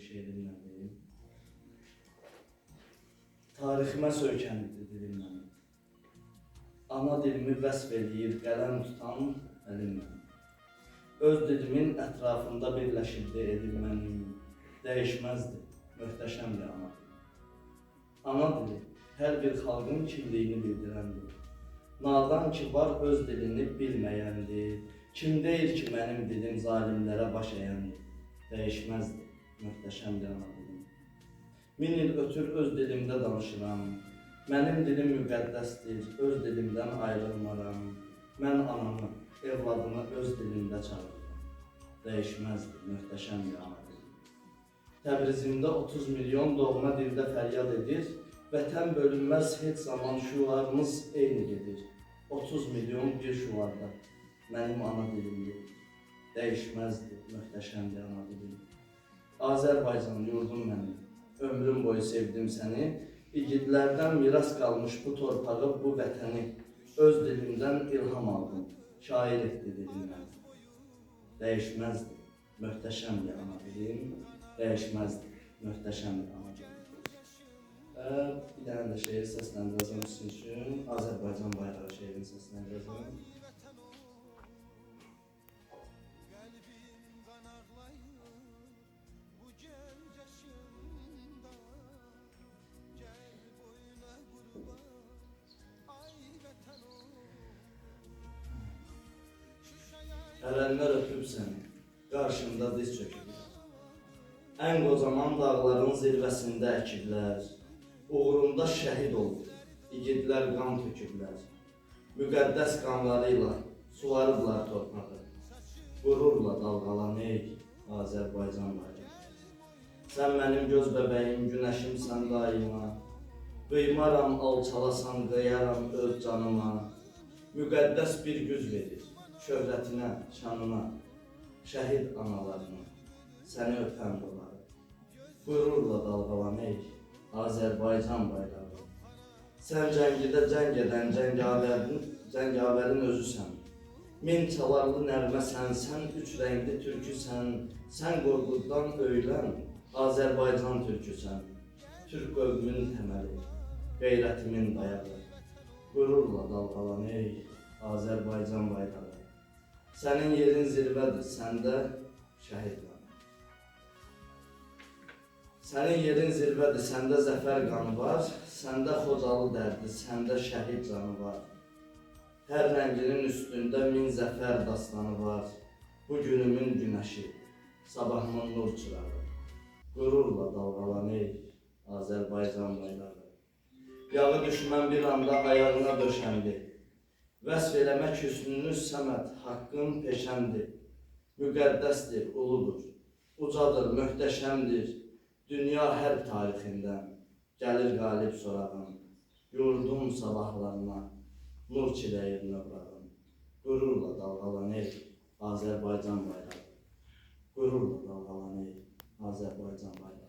şeirimlə deyim. Tariximə söykənirdi dilim mənim. Ana dilimi vəsf eləyir qələm tutan əlim mənim. Öz dilimin ətrafında birləşirdi elim mənim. Dəyişməzdi, möhtəşəmdir ana dili. Ana dili hər bir xalqın kimliyini bildirəndir. Nadan ki var öz dilini bilməyəndir. Kim deyir ki mənim dilim zalimlərə baş əyəndir. Dəyişməzdi, möhtəşəmdir ana dilim. 1000 il ötür öz dilimdə danışıram. Mənim dilim müqəddəsdir, öz dilimdən ayrılmaram. Mən anamı, evladımı öz dilimdə çağırıram. Dəyişməzdi, möhtəşəmdir ana dilim. Təbrizimdə 30 milyon doğma dildə fəryad edir. Vətən bölünməz heç zaman şüarımız eyni gedir. 30 milyon bir şüarda mənim ana dilimdir. Dəyişməzdi, möhtəşəmdir ana dilim. Azərbaycan yurdum mənim, ömrüm boyu sevdim səni. İgidlərdən miras qalmış bu torpağı, bu vətəni. Öz dilimdən ilham aldım, şair etdi dilim məni. Dəyişməzdi, möhtəşəmdir ana dilim. Dəyişməzdi, möhtəşəmdir ana dilim. Bir dənə də şeir səsləndirəcəm sizin üçün. Azərbaycan bayrağı şeirini səsləndirəcəm. Ələnlər öpüb səni, qarşında diz çöküblər. Ən qocaman dağların zirvəsində əkiblər. Uğrunda şəhid oldu, igidlər qan töküblər. Müqəddəs qanlarıyla suvarıblar torpağı. Qürurla dalğalan ey Azərbaycan bayrağı. Sən mənim göz bəbəyim, günəşimsən daima. Qıymaram, alçalasan, qıyaram öz canıma. Müqəddəs bir güc verir şöhrətinə, şanına, şəhid analarına, səni öpən doları. Qürurla dalğalan ey Azərbaycan bayrağı. Sən cəngidə cəng edən cəngavərin özüsən. Min çalarlı nərməsən, sən üç rəngli türküsən. Sən qorquddan öylən Azərbaycan türküsən. Türk qövmünün təməli, qeyrətimin dayağı. Qürurla dalğalan ey Azərbaycan bayrağı. Sənin yerin zirvədir, səndə şəhid var. Sənin yerin zirvədir, səndə zəfər qanı var. Səndə Xocalı dərdi, səndə şəhid canı var. Hər rənginin üstündə min zəfər dastanı var. Bu günümün günəşi, sabahımın nur çırağı. Qürurla dalğalan ey Azərbaycan bayrağı. Yağı düşmən bir anda ayağına döşəndi. Vəsf eləmək hüsnünü səməd, haqqın peşəndir. Müqəddəsdir, uludur, ucadır, möhtəşəmdir. Dünya hərb tarixindən gəlir qalib sorağın. Yurdum sabahlarına nur çiləyir növrağın. Qürurla dalğalan ey Azərbaycan bayrağı. Qürurla dalğalan ey Azərbaycan bayrağı.